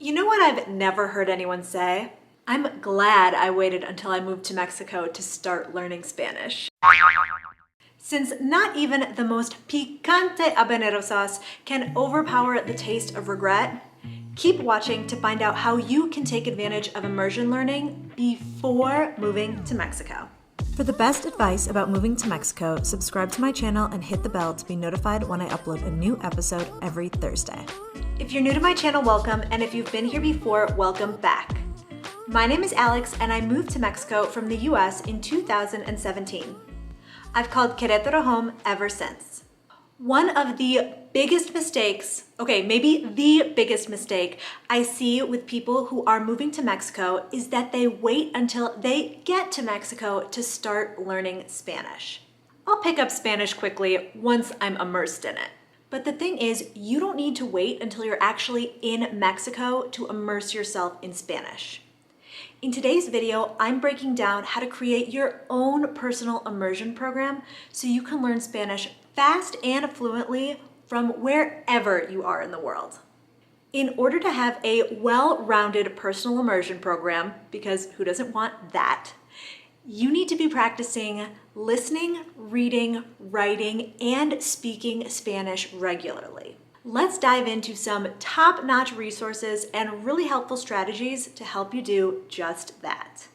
You know what I've never heard anyone say? I'm glad I waited until I moved to Mexico to start learning Spanish. Since not even the most picante habanero sauce can overpower the taste of regret, keep watching to find out how you can take advantage of immersion learning before moving to Mexico. For the best advice about moving to Mexico, subscribe to my channel and hit the bell to be notified when I upload a new episode every Thursday. If you're new to my channel, welcome, and if you've been here before, welcome back. My name is Alex, and I moved to Mexico from the US in 2017. I've called Querétaro home ever since. One of the biggest mistakes, maybe the biggest mistake I see with people who are moving to Mexico is that they wait until they get to Mexico to start learning Spanish. I'll pick up Spanish quickly once I'm immersed in it. But the thing is, you don't need to wait until you're actually in Mexico to immerse yourself in Spanish. In today's video, I'm breaking down how to create your own personal immersion program so you can learn Spanish fast and fluently from wherever you are in the world. In order to have a well-rounded personal immersion program, because who doesn't want that, you need to be practicing listening, reading, writing, and speaking Spanish regularly. Let's dive into some top-notch resources and really helpful strategies to help you do just that.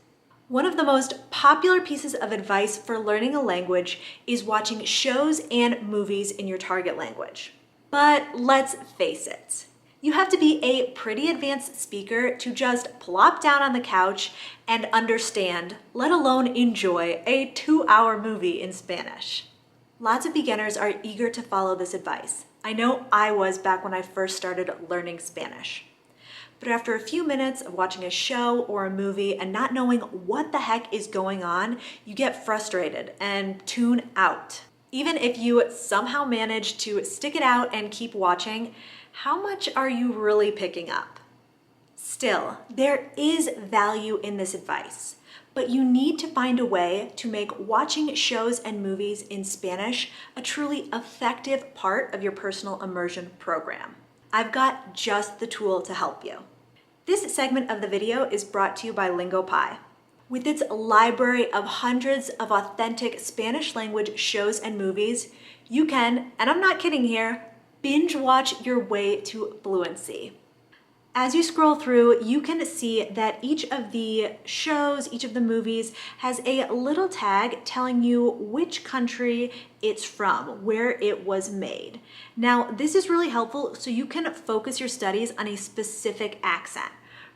One of the most popular pieces of advice for learning a language is watching shows and movies in your target language. But let's face it, you have to be a pretty advanced speaker to just plop down on the couch and understand, let alone enjoy, a 2-hour movie in Spanish. Lots of beginners are eager to follow this advice. I know I was back when I first started learning Spanish. But after a few minutes of watching a show or a movie and not knowing what the heck is going on, you get frustrated and tune out. Even if you somehow manage to stick it out and keep watching, how much are you really picking up? Still, there is value in this advice, but you need to find a way to make watching shows and movies in Spanish a truly effective part of your personal immersion program. I've got just the tool to help you. This segment of the video is brought to you by LingoPie. With its library of hundreds of authentic Spanish language shows and movies, you can, and I'm not kidding here, binge watch your way to fluency. As you scroll through, you can see that each of the shows, each of the movies has a little tag telling you which country it's from, where it was made. Now, this is really helpful so you can focus your studies on a specific accent.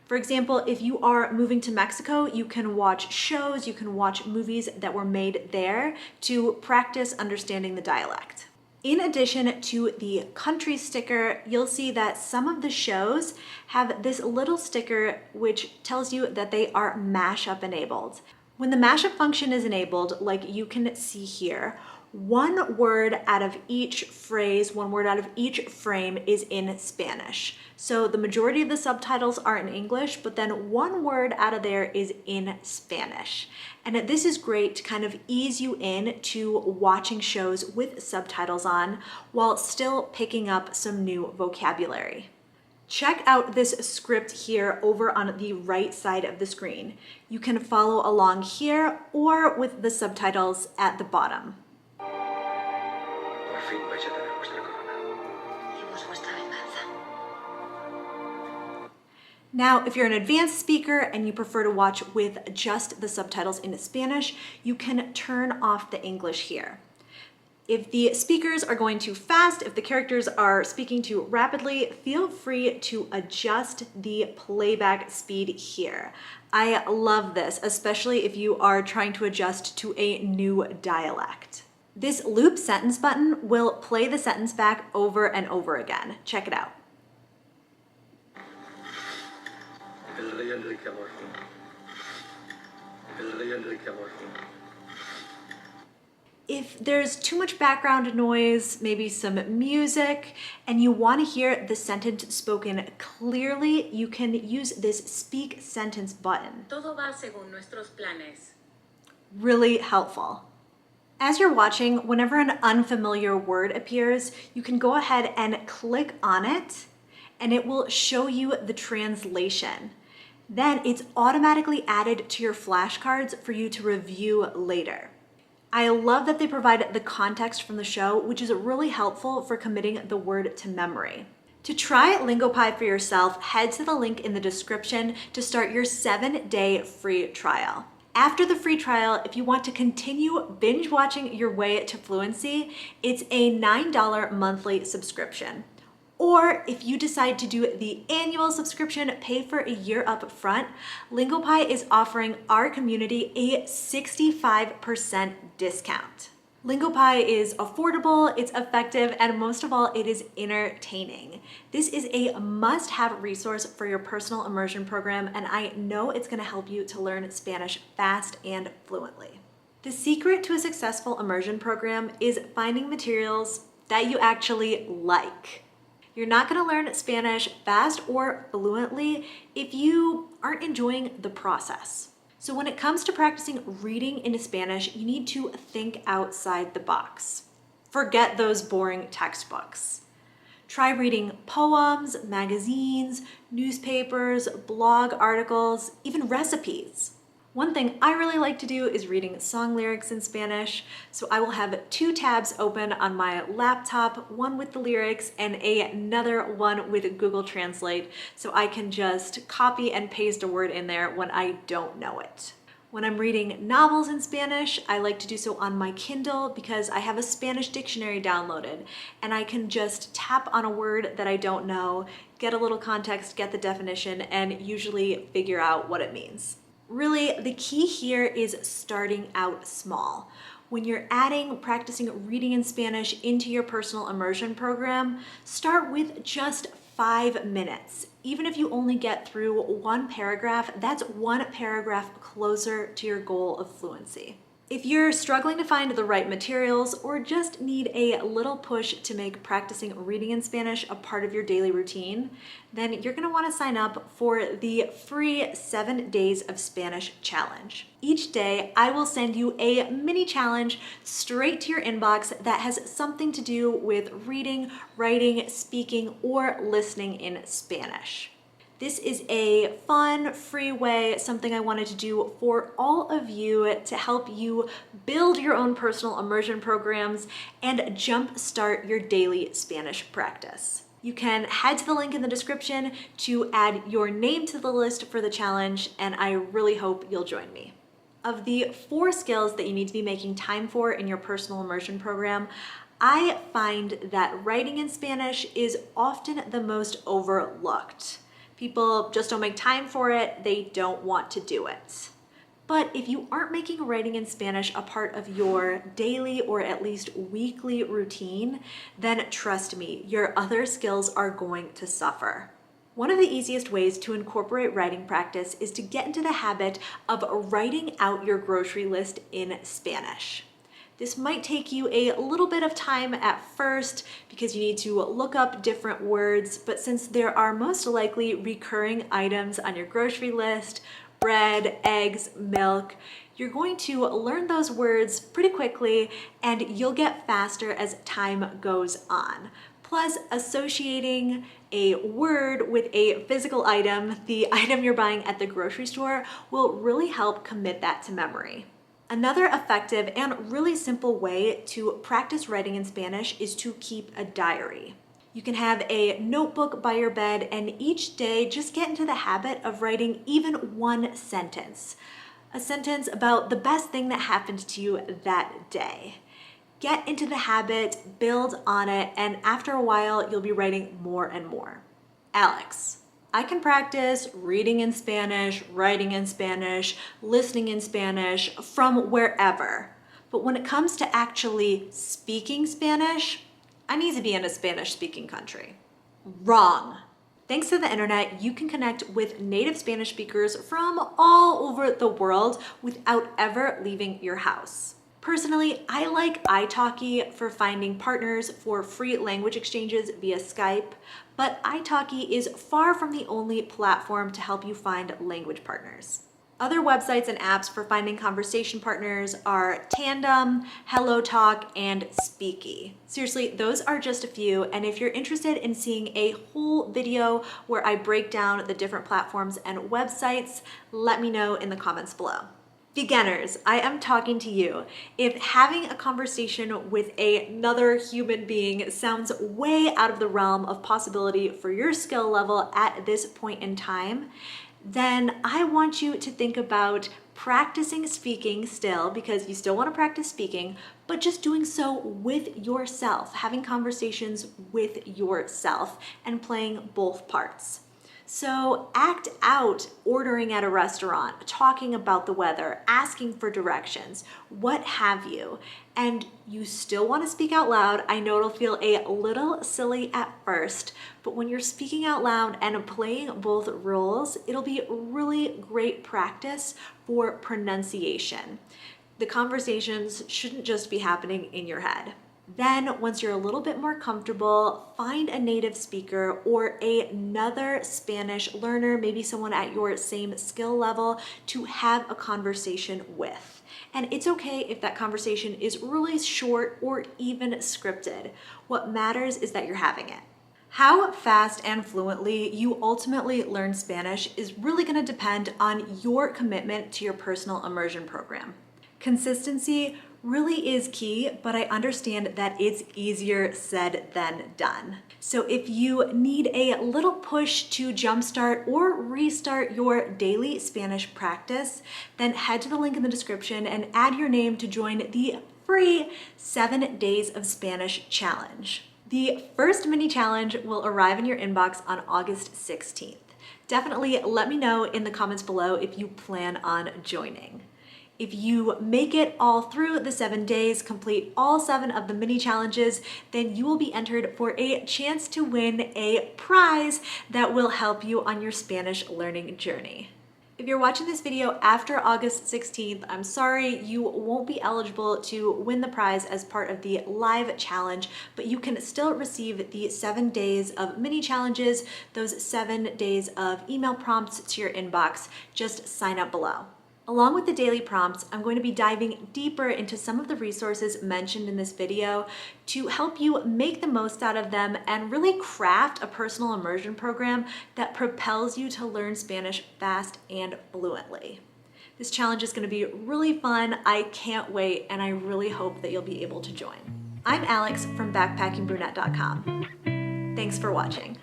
For example, if you are moving to Mexico, you can watch shows, you can watch movies that were made there to practice understanding the dialect. In addition to the country sticker, you'll see that some of the shows have this little sticker which tells you that they are mashup enabled. When the mashup function is enabled, like you can see here, one word out of each phrase, one word out of each frame is in Spanish. So the majority of the subtitles are in English, but then one word out of there is in Spanish. And this is great to kind of ease you in to watching shows with subtitles on while still picking up some new vocabulary. Check out this script here over on the right side of the screen. You can follow along here or with the subtitles at the bottom. Now, if you're an advanced speaker and you prefer to watch with just the subtitles in Spanish, you can turn off the English here. If the speakers are going too fast, if the characters are speaking too rapidly, feel free to adjust the playback speed here. I love this, especially if you are trying to adjust to a new dialect. This loop sentence button will play the sentence back over and over again. Check it out. If there's too much background noise, maybe some music, and you want to hear the sentence spoken clearly, you can use this speak sentence button. Todo va según nuestros planes. Really helpful. As you're watching, whenever an unfamiliar word appears, you can go ahead and click on it and it will show you the translation. Then it's automatically added to your flashcards for you to review later. I love that they provide the context from the show, which is really helpful for committing the word to memory. To try LingoPie for yourself, head to the link in the description to start your 7-day free trial. After the free trial, if you want to continue binge watching your way to fluency, it's a $9 monthly subscription. Or if you decide to do the annual subscription, pay for a year up front, LingoPie is offering our community a 65% discount. LingoPie is affordable, it's effective, and most of all, it is entertaining. This is a must-have resource for your personal immersion program, and I know it's going to help you to learn Spanish fast and fluently. The secret to a successful immersion program is finding materials that you actually like. You're not going to learn Spanish fast or fluently if you aren't enjoying the process. So when it comes to practicing reading in Spanish, you need to think outside the box. Forget those boring textbooks. Try reading poems, magazines, newspapers, blog articles, even recipes. One thing I really like to do is reading song lyrics in Spanish, so I will have 2 tabs open on my laptop, one with the lyrics and another one with Google Translate, so I can just copy and paste a word in there when I don't know it. When I'm reading novels in Spanish, I like to do so on my Kindle because I have a Spanish dictionary downloaded, and I can just tap on a word that I don't know, get a little context, get the definition, and usually figure out what it means. Really, the key here is starting out small. When you're adding practicing reading in Spanish into your personal immersion program, start with just 5 minutes. Even if you only get through 1 paragraph, that's 1 paragraph closer to your goal of fluency. If you're struggling to find the right materials or just need a little push to make practicing reading in Spanish a part of your daily routine, then you're going to want to sign up for the free 7 Days of Spanish challenge. Each day, I will send you a mini challenge straight to your inbox that has something to do with reading, writing, speaking, or listening in Spanish. This is a fun, free way, something I wanted to do for all of you to help you build your own personal immersion programs and jumpstart your daily Spanish practice. You can head to the link in the description to add your name to the list for the challenge, and I really hope you'll join me. Of the 4 skills that you need to be making time for in your personal immersion program, I find that writing in Spanish is often the most overlooked. People just don't make time for it, they don't want to do it. But if you aren't making writing in Spanish a part of your daily or at least weekly routine, then trust me, your other skills are going to suffer. One of the easiest ways to incorporate writing practice is to get into the habit of writing out your grocery list in Spanish. This might take you a little bit of time at first because you need to look up different words, but since there are most likely recurring items on your grocery list, bread, eggs, milk, you're going to learn those words pretty quickly and you'll get faster as time goes on. Plus, associating a word with a physical item, the item you're buying at the grocery store, will really help commit that to memory. Another effective and really simple way to practice writing in Spanish is to keep a diary. You can have a notebook by your bed and each day just get into the habit of writing even 1 sentence. A sentence about the best thing that happened to you that day. Get into the habit, build on it, and after a while you'll be writing more and more. Alex, I can practice reading in Spanish, writing in Spanish, listening in Spanish from wherever. But when it comes to actually speaking Spanish, I need to be in a Spanish-speaking country. Wrong. Thanks to the internet, you can connect with native Spanish speakers from all over the world without ever leaving your house. Personally, I like italki for finding partners for free language exchanges via Skype, but italki is far from the only platform to help you find language partners. Other websites and apps for finding conversation partners are Tandem, HelloTalk, and Speaky. Seriously, those are just a few, and if you're interested in seeing a whole video where I break down the different platforms and websites, let me know in the comments below. Beginners, I am talking to you. If having a conversation with another human being sounds way out of the realm of possibility for your skill level at this point in time, then I want you to think about practicing speaking still, because you still want to practice speaking, but just doing so with yourself, having conversations with yourself and playing both parts. So act out ordering at a restaurant, talking about the weather, asking for directions, what have you. And you still want to speak out loud. I know it'll feel a little silly at first, but when you're speaking out loud and playing both roles, it'll be really great practice for pronunciation. The conversations shouldn't just be happening in your head. Then, once you're a little bit more comfortable, find a native speaker or another Spanish learner, maybe someone at your same skill level, to have a conversation with. And it's okay if that conversation is really short or even scripted. What matters is that you're having it. How fast and fluently you ultimately learn Spanish is really going to depend on your commitment to your personal immersion program. Consistency really is key, but I understand that it's easier said than done. So if you need a little push to jumpstart or restart your daily Spanish practice, then head to the link in the description and add your name to join the free 7 Days of Spanish challenge. The first mini challenge will arrive in your inbox on August 16th. Definitely let me know in the comments below if you plan on joining. If you make it all through the 7 days, complete all 7 of the mini challenges, then you will be entered for a chance to win a prize that will help you on your Spanish learning journey. If you're watching this video after August 16th, I'm sorry, you won't be eligible to win the prize as part of the live challenge, but you can still receive the 7 days of mini challenges, those 7 days of email prompts to your inbox. Just sign up below. Along with the daily prompts, I'm going to be diving deeper into some of the resources mentioned in this video to help you make the most out of them and really craft a personal immersion program that propels you to learn Spanish fast and fluently. This challenge is going to be really fun. I can't wait, and I really hope that you'll be able to join. I'm Alex from backpackingbrunette.com. Thanks for watching.